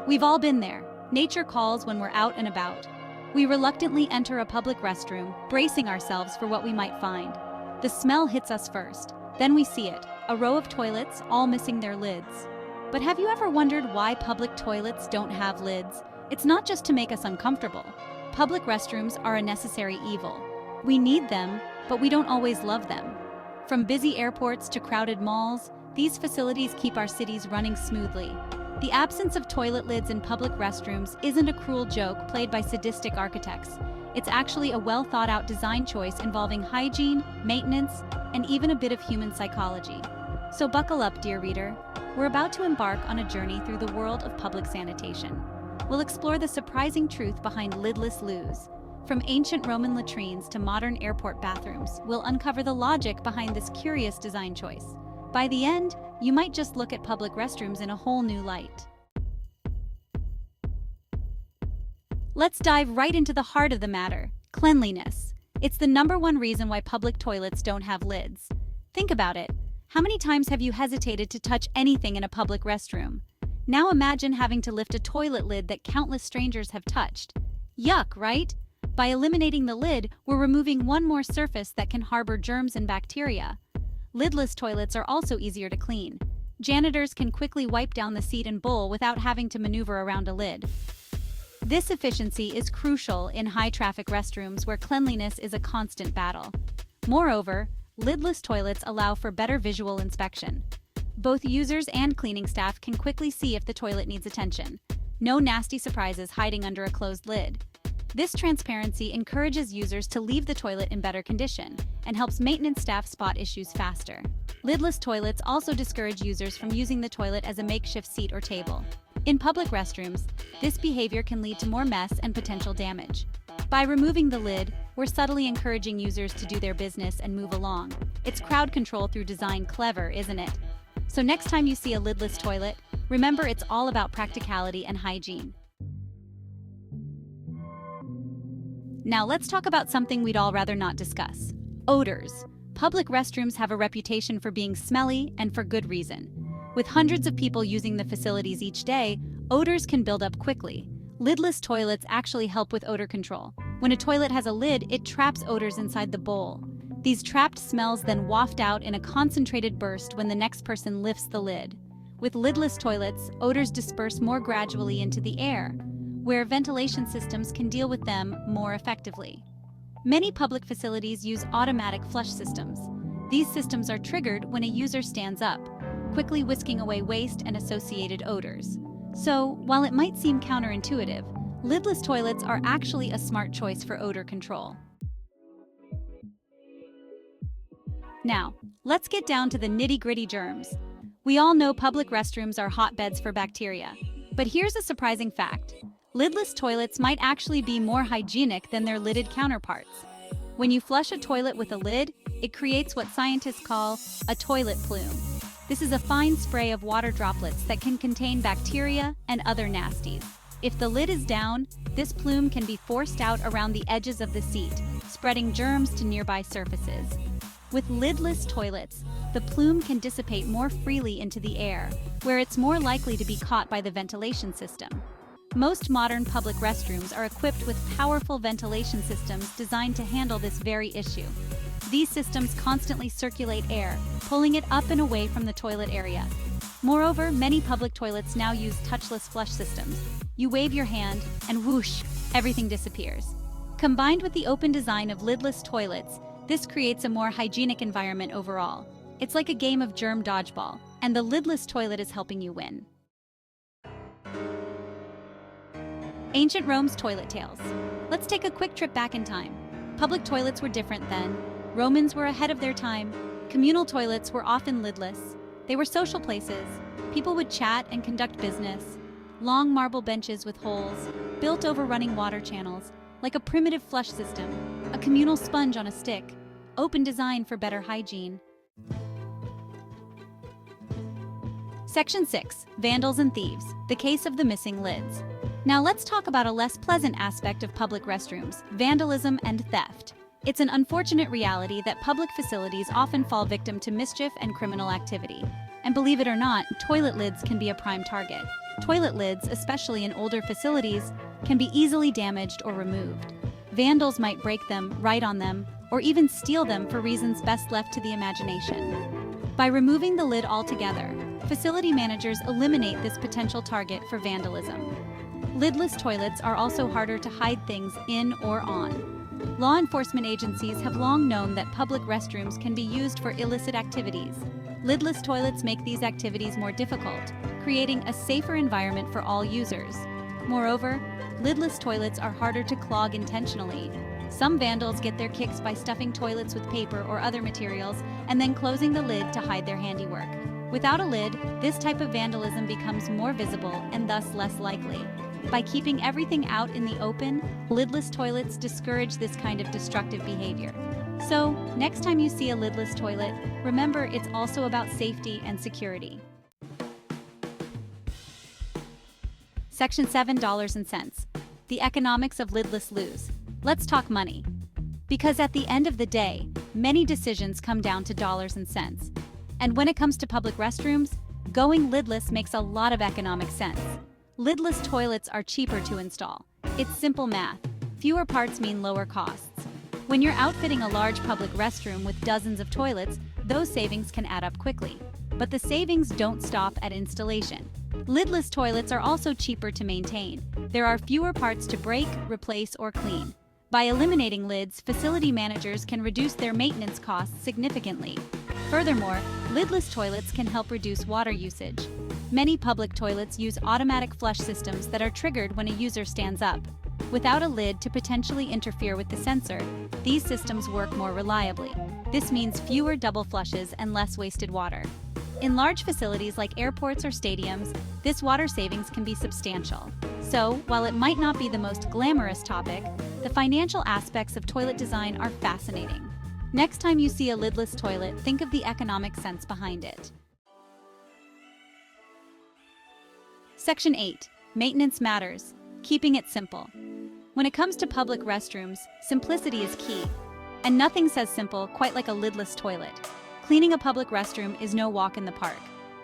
We've all been there. Nature calls when we're out and about. We reluctantly enter a public restroom, bracing ourselves for what we might find. The smell hits us first. Then we see it, a row of toilets, all missing their lids. But have you ever wondered why public toilets don't have lids? It's not just to make us uncomfortable. Public restrooms are a necessary evil. We need them, but we don't always love them. From busy airports to crowded malls, these facilities keep our cities running smoothly. The absence of toilet lids in public restrooms isn't a cruel joke played by sadistic architects. It's actually a well-thought-out design choice involving hygiene, maintenance, and even a bit of human psychology. So buckle up, dear reader. We're about to embark on a journey through the world of public sanitation. We'll explore the surprising truth behind lidless loos. From ancient Roman latrines to modern airport bathrooms, we'll uncover the logic behind this curious design choice. By the end, you might just look at public restrooms in a whole new light. Let's dive right into the heart of the matter: cleanliness. It's the #1 reason why public toilets don't have lids. Think about it. How many times have you hesitated to touch anything in a public restroom? Now imagine having to lift a toilet lid that countless strangers have touched. Yuck, right? By eliminating the lid, we're removing one more surface that can harbor germs and bacteria. Lidless toilets are also easier to clean. Janitors can quickly wipe down the seat and bowl without having to maneuver around a lid. This efficiency is crucial in high-traffic restrooms where cleanliness is a constant battle. Moreover, lidless toilets allow for better visual inspection. Both users and cleaning staff can quickly see if the toilet needs attention. No nasty surprises hiding under a closed lid. This transparency encourages users to leave the toilet in better condition and helps maintenance staff spot issues faster. Lidless toilets also discourage users from using the toilet as a makeshift seat or table. In public restrooms, this behavior can lead to more mess and potential damage. By removing the lid, we're subtly encouraging users to do their business and move along. It's crowd control through design clever, isn't it? So next time you see a lidless toilet, remember it's all about practicality and hygiene. Now let's talk about something we'd all rather not discuss: odors. Public restrooms have a reputation for being smelly, and for good reason. With hundreds of people using the facilities each day, odors can build up quickly. Lidless toilets actually help with odor control. When a toilet has a lid, it traps odors inside the bowl. These trapped smells then waft out in a concentrated burst when the next person lifts the lid. With lidless toilets, odors disperse more gradually into the air, where ventilation systems can deal with them more effectively. Many public facilities use automatic flush systems. These systems are triggered when a user stands up, quickly whisking away waste and associated odors. So, while it might seem counterintuitive, lidless toilets are actually a smart choice for odor control. Now, let's get down to the nitty-gritty germs. We all know public restrooms are hotbeds for bacteria. But here's a surprising fact: lidless toilets might actually be more hygienic than their lidded counterparts. When you flush a toilet with a lid, it creates what scientists call a toilet plume. This is a fine spray of water droplets that can contain bacteria and other nasties. If the lid is down, this plume can be forced out around the edges of the seat, spreading germs to nearby surfaces. With lidless toilets, the plume can dissipate more freely into the air, where it's more likely to be caught by the ventilation system. Most modern public restrooms are equipped with powerful ventilation systems designed to handle this very issue. These systems constantly circulate air, pulling it up and away from the toilet area. Moreover, many public toilets now use touchless flush systems. You wave your hand, and whoosh, everything disappears. Combined with the open design of lidless toilets, this creates a more hygienic environment overall. It's like a game of germ dodgeball, and the lidless toilet is helping you win. Ancient Rome's toilet tales. Let's take a quick trip back in time. Public toilets were different then. Romans were ahead of their time. Communal toilets were often lidless. They were social places. People would chat and conduct business. Long marble benches with holes, built over running water channels, like a primitive flush system, a communal sponge on a stick. Open design for better hygiene. Section 6. Vandals and Thieves. The case of the missing lids. Now let's talk about a less pleasant aspect of public restrooms: vandalism and theft. It's an unfortunate reality that public facilities often fall victim to mischief and criminal activity. And believe it or not, toilet lids can be a prime target. Toilet lids, especially in older facilities, can be easily damaged or removed. Vandals might break them, write on them, or even steal them for reasons best left to the imagination. By removing the lid altogether, facility managers eliminate this potential target for vandalism. Lidless toilets are also harder to hide things in or on. Law enforcement agencies have long known that public restrooms can be used for illicit activities. Lidless toilets make these activities more difficult, creating a safer environment for all users. Moreover, lidless toilets are harder to clog intentionally. Some vandals get their kicks by stuffing toilets with paper or other materials and then closing the lid to hide their handiwork. Without a lid, this type of vandalism becomes more visible and thus less likely. By keeping everything out in the open, lidless toilets discourage this kind of destructive behavior. So, next time you see a lidless toilet, remember it's also about safety and security. Section 7, Dollars and Cents. The economics of lidless loos. Let's talk money. Because at the end of the day, many decisions come down to dollars and cents. And when it comes to public restrooms, going lidless makes a lot of economic sense. Lidless toilets are cheaper to install. It's simple math. Fewer parts mean lower costs. When you're outfitting a large public restroom with dozens of toilets, those savings can add up quickly. But the savings don't stop at installation. Lidless toilets are also cheaper to maintain. There are fewer parts to break, replace, or clean. By eliminating lids, facility managers can reduce their maintenance costs significantly. Furthermore, lidless toilets can help reduce water usage. Many public toilets use automatic flush systems that are triggered when a user stands up. Without a lid to potentially interfere with the sensor, these systems work more reliably. This means fewer double flushes and less wasted water. In large facilities like airports or stadiums, this water savings can be substantial. So, while it might not be the most glamorous topic, the financial aspects of toilet design are fascinating. Next time you see a lidless toilet, think of the economic sense behind it. Section 8. Maintenance matters. Keeping it simple. When it comes to public restrooms, simplicity is key. And nothing says simple quite like a lidless toilet. Cleaning a public restroom is no walk in the park.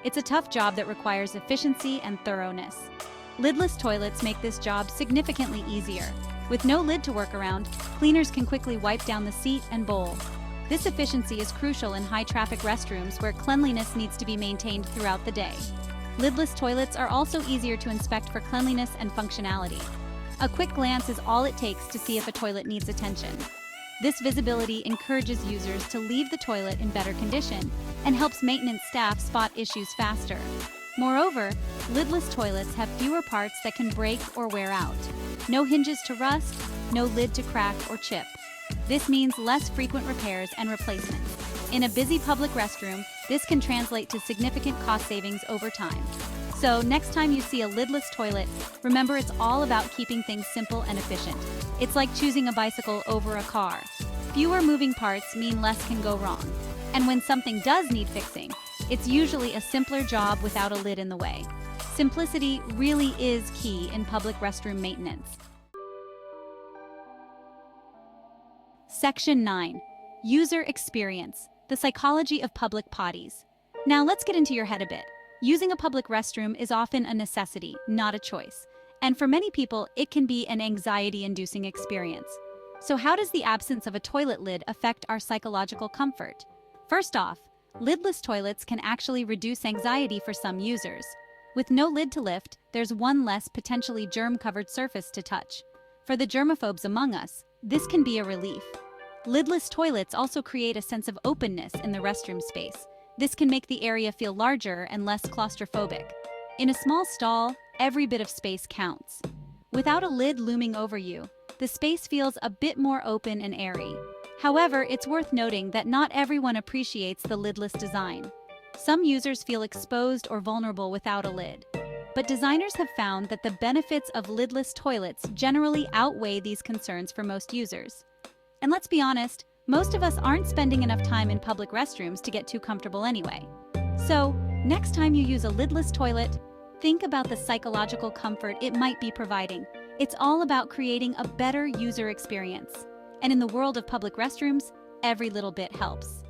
It's a tough job that requires efficiency and thoroughness. Lidless toilets make this job significantly easier. With no lid to work around, cleaners can quickly wipe down the seat and bowl. This efficiency is crucial in high-traffic restrooms where cleanliness needs to be maintained throughout the day. Lidless toilets are also easier to inspect for cleanliness and functionality. A quick glance is all it takes to see if a toilet needs attention. This visibility encourages users to leave the toilet in better condition and helps maintenance staff spot issues faster. Moreover, lidless toilets have fewer parts that can break or wear out. No hinges to rust, no lid to crack or chip. This means less frequent repairs and replacements. In a busy public restroom, this can translate to significant cost savings over time. So, next time you see a lidless toilet, remember it's all about keeping things simple and efficient. It's like choosing a bicycle over a car. Fewer moving parts mean less can go wrong. And when something does need fixing, it's usually a simpler job without a lid in the way. Simplicity really is key in public restroom maintenance. Section 9. User experience. The psychology of public potties. Now let's get into your head a bit. Using a public restroom is often a necessity, not a choice. And for many people, it can be an anxiety-inducing experience. So how does the absence of a toilet lid affect our psychological comfort? First off, lidless toilets can actually reduce anxiety for some users. With no lid to lift, there's one less potentially germ-covered surface to touch. For the germaphobes among us, this can be a relief. Lidless toilets also create a sense of openness in the restroom space. This can make the area feel larger and less claustrophobic. In a small stall, every bit of space counts. Without a lid looming over you, the space feels a bit more open and airy. However, it's worth noting that not everyone appreciates the lidless design. Some users feel exposed or vulnerable without a lid. But designers have found that the benefits of lidless toilets generally outweigh these concerns for most users. And let's be honest, most of us aren't spending enough time in public restrooms to get too comfortable anyway. So, next time you use a lidless toilet, think about the psychological comfort it might be providing. It's all about creating a better user experience. And in the world of public restrooms, every little bit helps.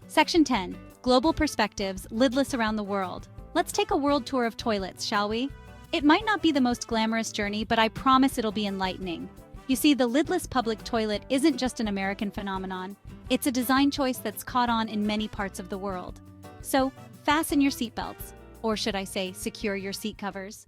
Section 10. Global perspectives, lidless around the world. Let's take a world tour of toilets, shall we? It might not be the most glamorous journey, but I promise it'll be enlightening. You see, the lidless public toilet isn't just an American phenomenon. It's a design choice that's caught on in many parts of the world. So, fasten your seatbelts, or should I say, secure your seat covers.